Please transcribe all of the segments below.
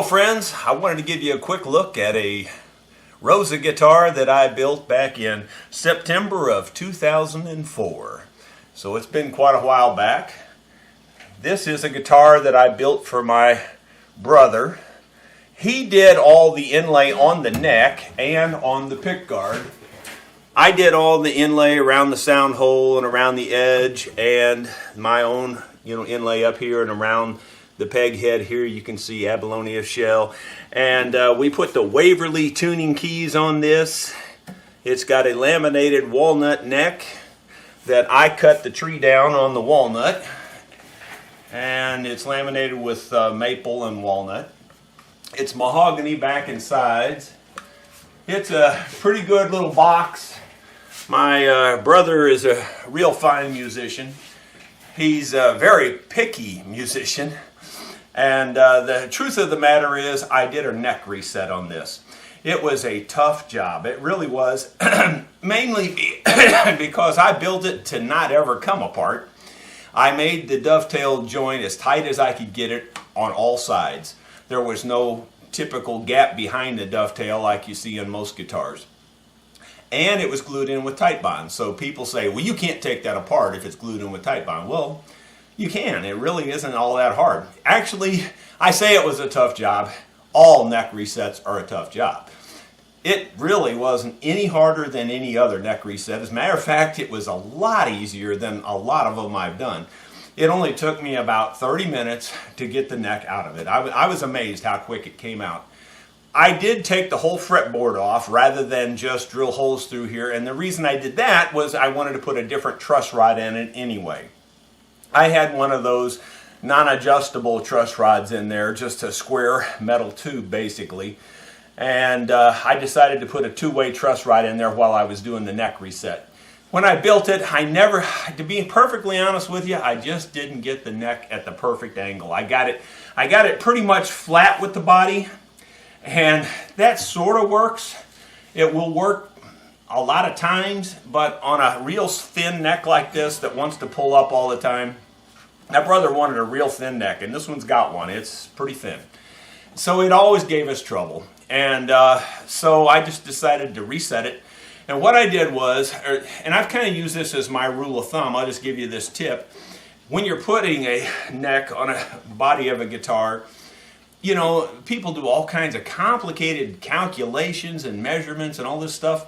friends, I wanted to give you a quick look at a Rosa guitar that I built back in September of 2004. So it's been quite a while back. This is a guitar that I built for my brother. He did all the inlay on the neck and on the pickguard. I did all the inlay around the sound hole and around the edge, and my own inlay up here and around the peg head here. You can see abalone shell. And we put the Waverly tuning keys on this. It's got a laminated walnut neck that I cut the tree down on the walnut. And it's laminated with maple and walnut. It's mahogany back and sides. It's a pretty good little box. My brother is a real fine musician. He's a very picky musician. And the truth of the matter is, I did a neck reset on this. It was a tough job. It really was, mainly because I built it to not ever come apart. I made the dovetail joint as tight as I could get it on all sides. There was no typical gap behind the dovetail like you see in most guitars. And it was glued in with Titebond. So people say, well, you can't take that apart if it's glued in with Titebond. Well, you can. It really isn't all that hard. Actually, I say it was a tough job. All neck resets are a tough job. It really wasn't any harder than any other neck reset. As a matter of fact, it was a lot easier than a lot of them I've done. It only took me about 30 minutes to get the neck out of it. I was amazed how quick it came out. I did take the whole fretboard off rather than just drill holes through here, and the reason I did that was I wanted to put a different truss rod in it anyway. I had one of those non-adjustable truss rods in there, just a square metal tube basically, and I decided to put a two-way truss rod in there while I was doing the neck reset. When I built it, to be perfectly honest with you, I just didn't get the neck at the perfect angle. I got it pretty much flat with the body. And that sort of works. It will work a lot of times, but on a real thin neck like this that wants to pull up all the time, my brother wanted a real thin neck, and this one's got one. It's pretty thin. So it always gave us trouble. And so I just decided to reset it. And what I did was, and I've kind of used this as my rule of thumb, I'll just give you this tip. When you're putting a neck on a body of a guitar, people do all kinds of complicated calculations and measurements and all this stuff.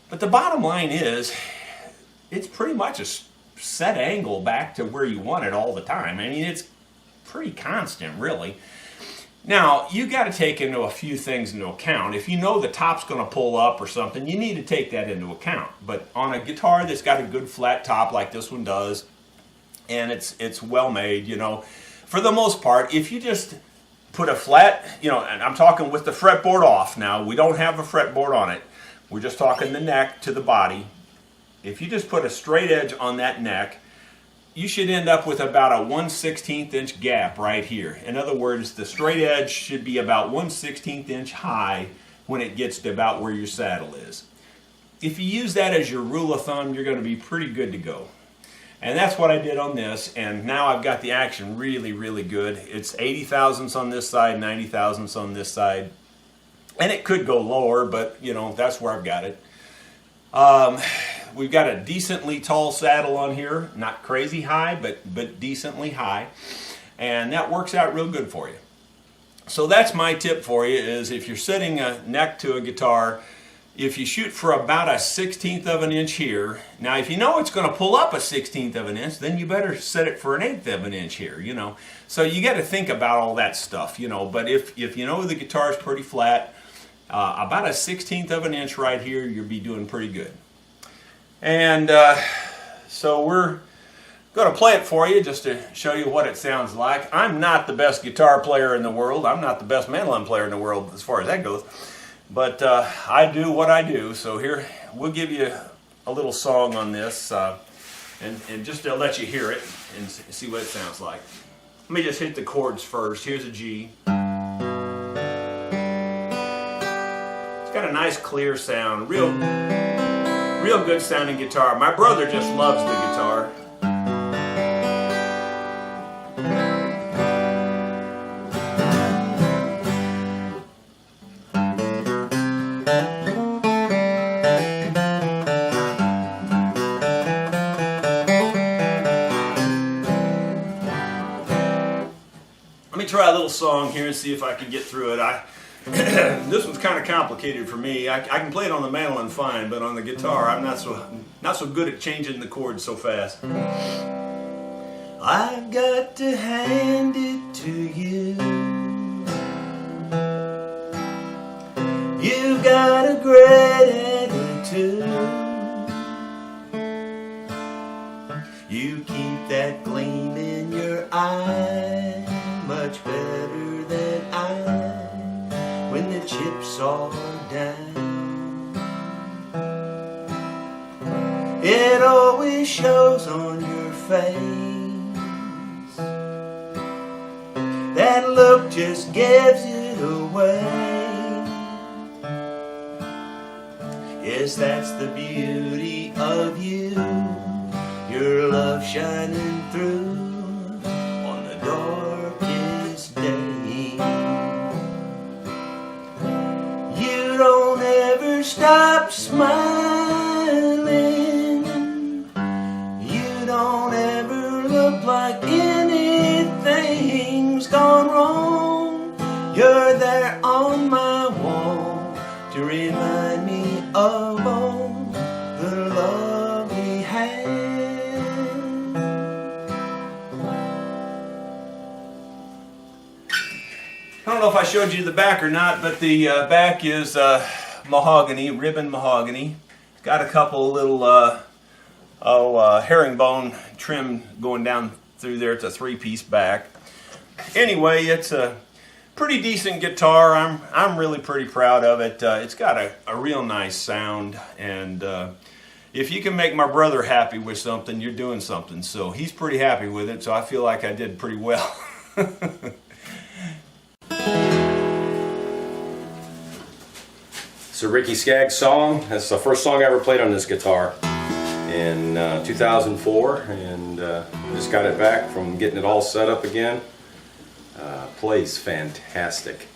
But the bottom line is, it's pretty much a set angle back to where you want it all the time. I mean, it's pretty constant, really. Now, you got to take into a few things into account. If you know the top's going to pull up or something, you need to take that into account. But on a guitar that's got a good flat top like this one does, and it's well made, for the most part, if you just put a flat, and I'm talking with the fretboard off now. We don't have a fretboard on it. We're just talking the neck to the body. If you just put a straight edge on that neck, you should end up with about a 1/16 inch gap right here. In other words, the straight edge should be about 1/16 inch high when it gets to about where your saddle is. If you use that as your rule of thumb, you're going to be pretty good to go. And that's what I did on this, and now I've got the action really, really good. It's 80 thousandths on this side, 90 thousandths on this side. And it could go lower, but, that's where I've got it. We've got a decently tall saddle on here. Not crazy high, but decently high. And that works out real good for you. So that's my tip for you, is if you're setting a neck to a guitar, if you shoot for about a 1/16 of an inch here, now if you know it's going to pull up a 1/16 of an inch, then you better set it for an 1/8 of an inch here, So you got to think about all that stuff, But if you know the guitar is pretty flat, about a 1/16 of an inch right here, you'll be doing pretty good. And so we're going to play it for you just to show you what it sounds like. I'm not the best guitar player in the world. I'm not the best mandolin player in the world as far as that goes. But I do what I do, so here we'll give you a little song on this, and just to let you hear it and see what it sounds like. Let me just hit the chords first. Here's a G. It's got a nice clear sound, real good sounding guitar. My brother just loves the guitar. along here and see if I can get through it. This one's kind of complicated for me. I can play it on the mandolin fine, but on the guitar I'm not so good at changing the chords so fast. I've got to hand it to you. You've got a great attitude. You keep that gleam in your eye much better than I when the chips are down. It always shows on your face. That look just gives it away. Yes, that's the beauty of you. Your love shining through on the darkest day. You don't ever stop smiling. You don't ever look like anything's gone wrong. You're there on my wall to remind me of all the love we had. I don't know if I showed you the back or not, but the back is mahogany, ribbon mahogany. It's got a couple little herringbone trim going down through there. It's a three-piece back. Anyway, it's a pretty decent guitar. I'm really pretty proud of it. It's got a real nice sound, and if you can make my brother happy with something, you're doing something. So he's pretty happy with it, so I feel like I did pretty well. It's a Ricky Skaggs song. That's the first song I ever played on this guitar in 2004, and just got it back from getting it all set up again. Plays fantastic,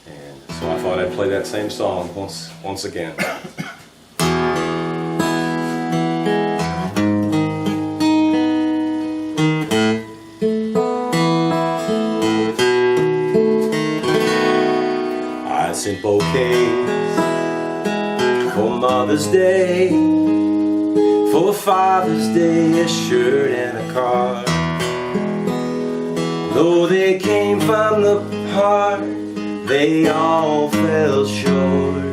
and so I thought I'd play that same song once again. I sent bouquets for Mother's Day, for Father's Day, a shirt and a card. Though they came from the heart, they all fell short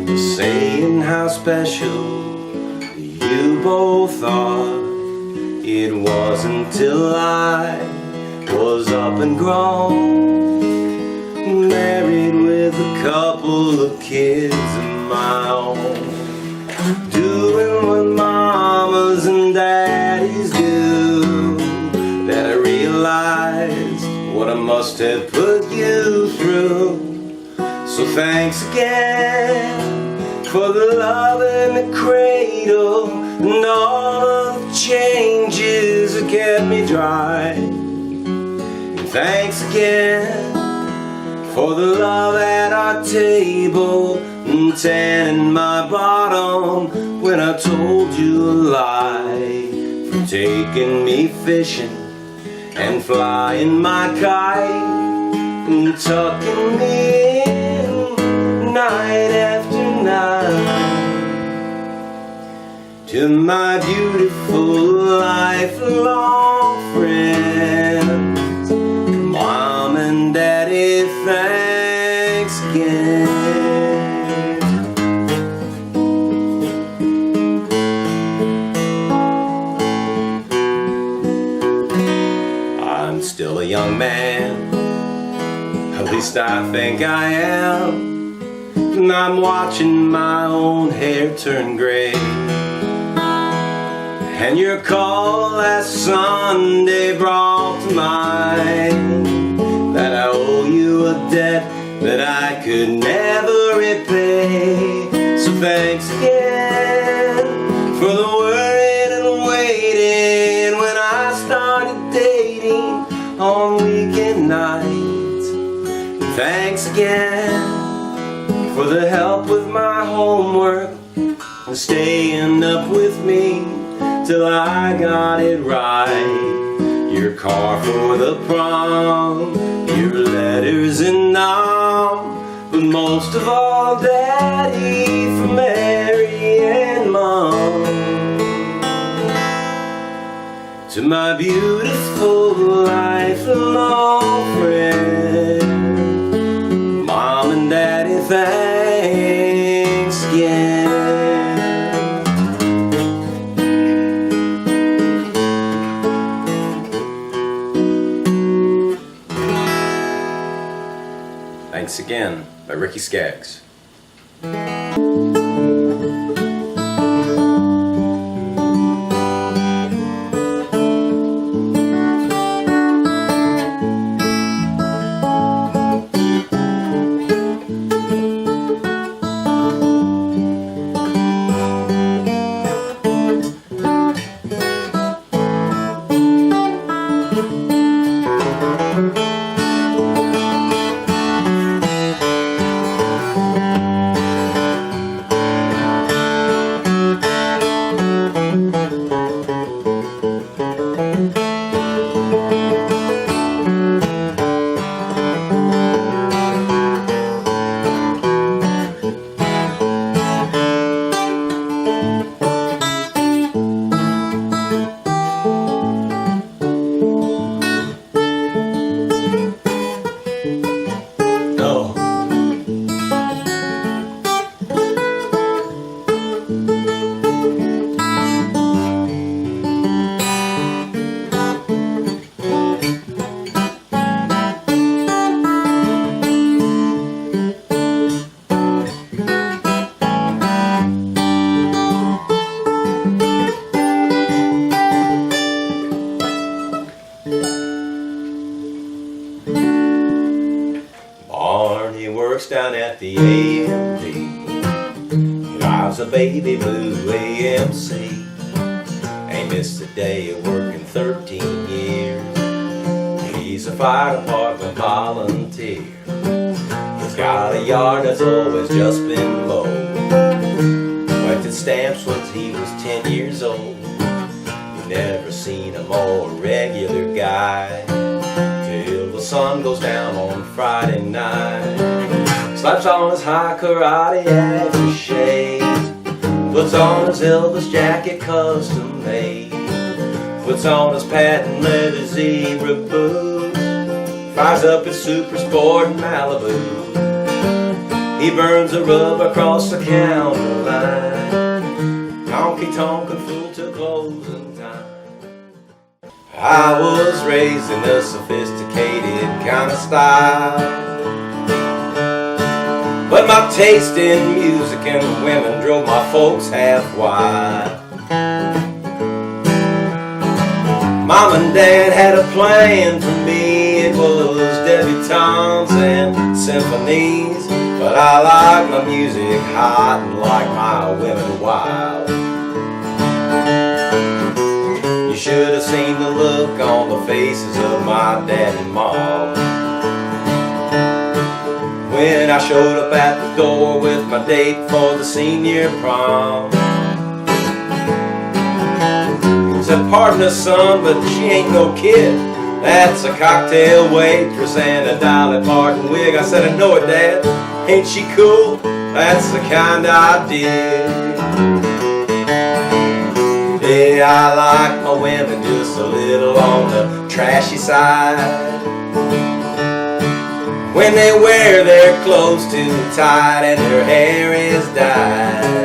of saying how special you both are. It wasn't till I was up and grown, married with a couple of kids of my own, doing what mamas and daddies do, that I realized what I must have put you through. So thanks again for the love and the cradle and all of the changes that kept me dry. And thanks again for the love at our table and tanning my bottom when I told you a lie, for taking me fishing and flying my kite and tucking me in night after night. To my beautiful lifelong friends, Mom and Daddy, thanks again. I'm still a young man, at least I think I am, and I'm watching my own hair turn gray. And your call last Sunday brought to mind that I owe you a debt that I could never repay. So thanks again for the worrying and waiting when I started dating on weekend nights. And thanks again for the help with my homework and staying up with me till I got it right. You your car for the prom, your letters and all, but most of all, Daddy, for Mary and Mom. To my beautiful lifelong friend, Mom and Daddy, thanks again. Thanks Again by Ricky Skaggs. Barney works down at the AMD, drives a baby blue AMC. Ain't missed a day of work in 13 years. He's a fire department volunteer. He's got a yard that's always just been mowed. Collected stamps when he was 10 years old. You never seen a more regular guy till the sun goes down on Friday night. Slaps on his high karate aftershave, puts on his Elvis jacket custom made, puts on his patent leather zebra boots, fires up his super sport in Malibu. He burns a rub across the counter line, honky-tonk and fool till closing time. I was raised in a sophisticated kind of style, but my taste in music and women drove my folks half wild. Mom and Dad had a plan for me. It was debutantes and symphonies, but I like my music hot and like my women wild. You should have seen the look on the faces of my dad and mom when I showed up at the door with my date for the senior prom. Said, pardon us, son, but she ain't no kid. That's a cocktail waitress and a Dolly Parton wig. I said, I know it, Dad. Ain't she cool? That's the kind I dig. Yeah, I like my women just a little on the trashy side. When they wear their clothes too tight and their hair is dyed.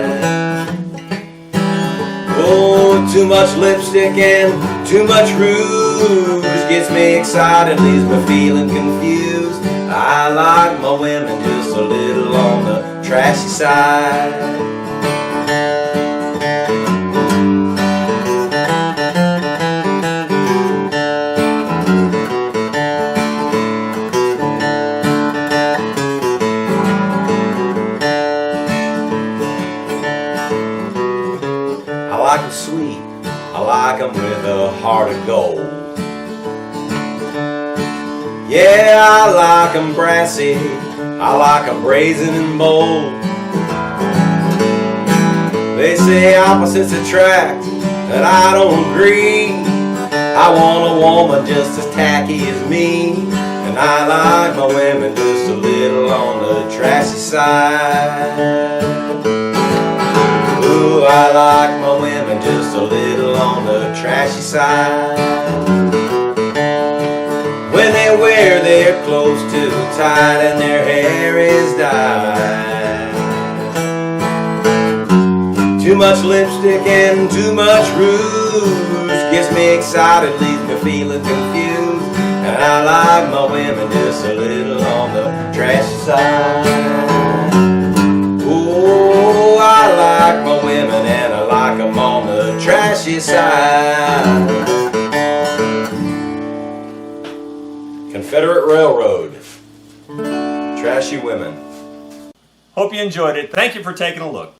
Oh, too much lipstick and too much rouge gets me excited, leaves me feeling confused. I like my women just a little on the trashy side. I like them sweet, I like them with a heart of gold. Yeah, I like them brassy, I like them brazen and bold. They say opposites attract, and I don't agree. I want a woman just as tacky as me, and I like my women just a little on the trashy side. Ooh, I like my women just a little on the trashy side. When they wear their clothes too tight and their hair is dyed, too much lipstick and too much rouge gets me excited, leaves me feeling confused. And I like my women just a little on the trashy side. Oh, I like my women and I like them on the trashy side. Confederate Railroad, Trashy Women. Hope you enjoyed it. Thank you for taking a look.